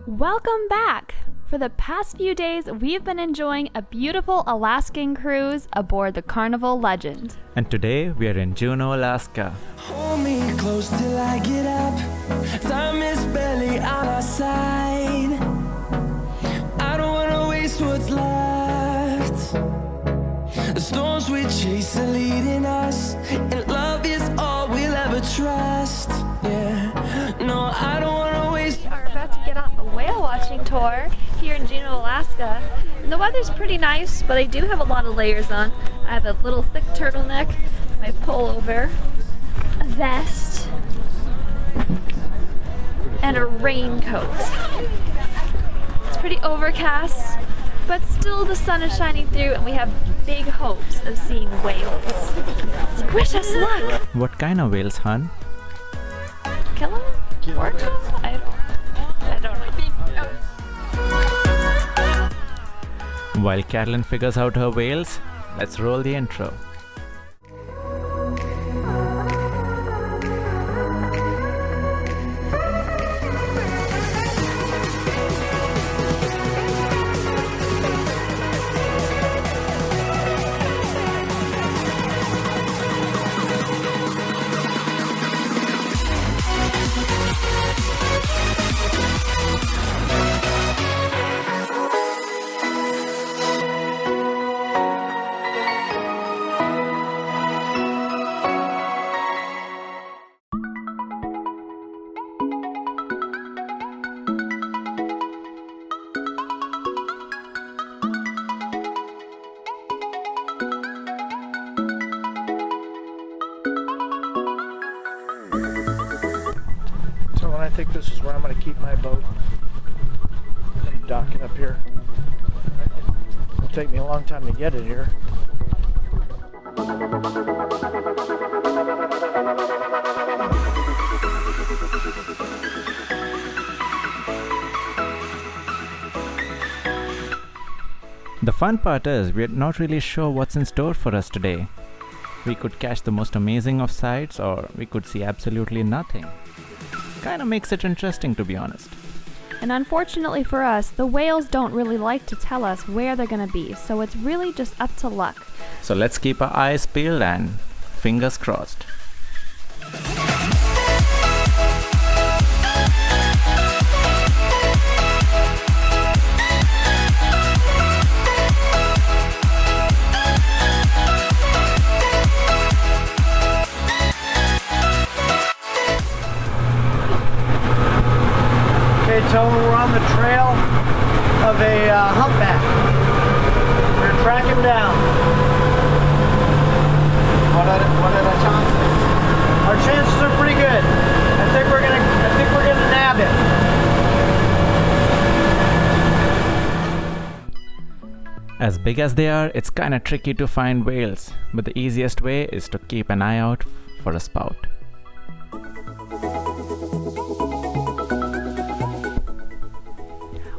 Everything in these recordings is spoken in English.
Welcome back! For the past few days, we've been enjoying a beautiful Alaskan cruise aboard the Carnival Legend. And today we are in Juneau, Alaska. Hold me close till I get up. Time is barely on our side. I don't wanna waste what's left. The storms we chase are leading us, and love is all we'll ever trust. Yeah, no, I don't wanna waste. We are about to get on a whale watching tour here in Juneau, Alaska. And the weather's pretty nice, but I do have a lot of layers on. I have a little thick turtleneck, my pullover, a vest, and a raincoat. It's pretty overcast, but still the sun is shining through and we have big hopes of seeing whales. So wish us luck! What kind of whales, hon? Kill them? Work them? I don't know. While Carolyn figures out her whales, let's roll the intro. I think this is where I'm going to keep my boat. I'm docking up here. It'll take me a long time to get it here. The fun part is we're not really sure what's in store for us today. We could catch the most amazing of sights, or we could see absolutely nothing. Kinda makes it interesting, to be honest. And unfortunately for us, the whales don't really like to tell us where they're gonna be, so it's really just up to luck. So let's keep our eyes peeled and fingers crossed. So we're on the trail of a humpback. We're tracking down. What are the chances? Our chances are pretty good. I think we're gonna nab it. As big as they are, it's kinda tricky to find whales, but the easiest way is to keep an eye out for a spout.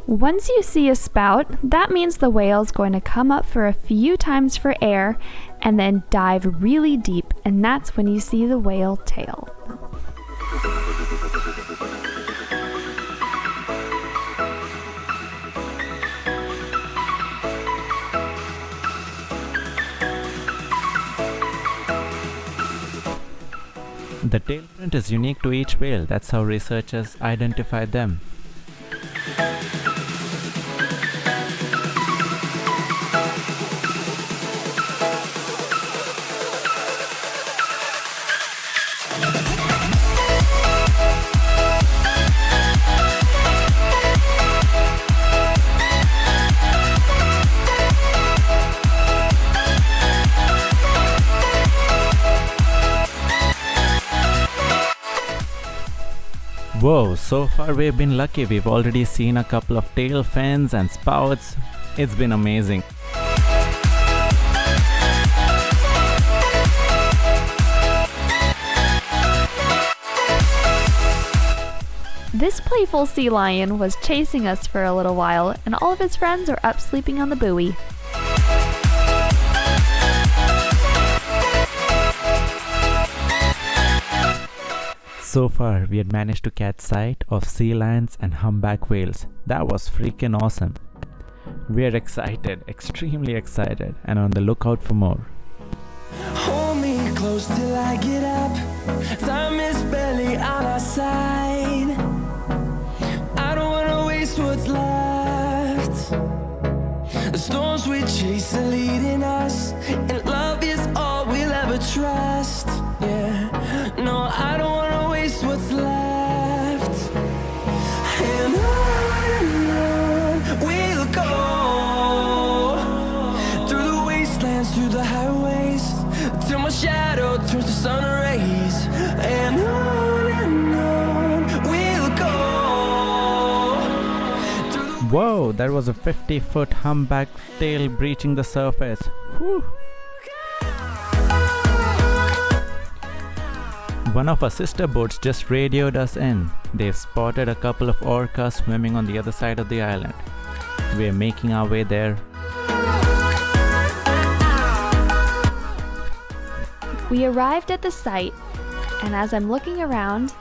Once you see a spout, that means the whale's going to come up for a few times for air and then dive really deep, and that's when you see the whale tail. The tail print is unique to each whale, that's how researchers identify them. Whoa, so far we've been lucky. We've already seen a couple of tail fins and spouts. It's been amazing. This playful sea lion was chasing us for a little while, and all of his friends are up sleeping on the buoy. So far, we had managed to catch sight of sea lions and humpback whales. That was freaking awesome. We're excited, extremely excited, and on the lookout for more. Hold me close till I get up. Time is barely on our side. I don't wanna waste what's left. The storms we chase are leading us, and love is all we'll ever trust. Yeah, no, I don't wanna waste what's left. And on we'll go, through the wastelands, through the highways, till my shadow turns to sun rays. And on we'll go. Whoa, that was a 50-foot humpback tail breaching the surface. Whew. One of our sister boats just radioed us in. They've spotted a couple of orcas swimming on the other side of the island. We're making our way there. We arrived at the site, and as I'm looking around,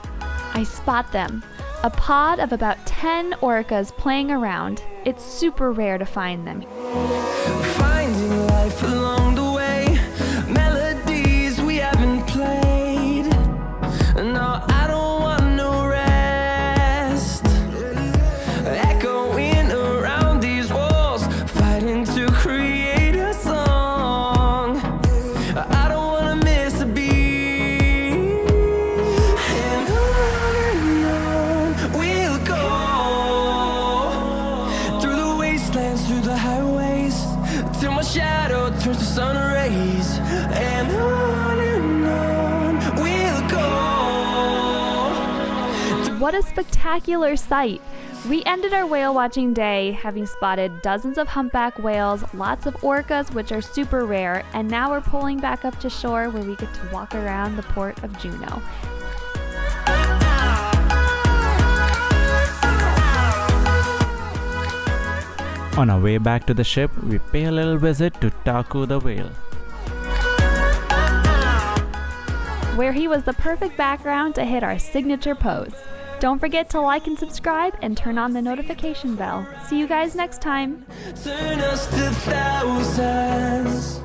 I spot them. A pod of about 10 orcas playing around. It's super rare to find them. Finding life along the way, melodies we haven't played. No, I don't want no rest. Echoing around these walls, fighting to create a song. I don't wanna miss a beat. And on we'll go, through the wastelands, through the highways, till my shadow turns to sun rays. And on we'll go. What a spectacular sight! We ended our whale watching day having spotted dozens of humpback whales, lots of orcas, which are super rare, and now we're pulling back up to shore where we get to walk around the port of Juneau. On our way back to the ship, we pay a little visit to Taku the whale. Where he was the perfect background to hit our signature pose. Don't forget to like and subscribe and turn on the notification bell. See you guys next time. Turn us to thousands.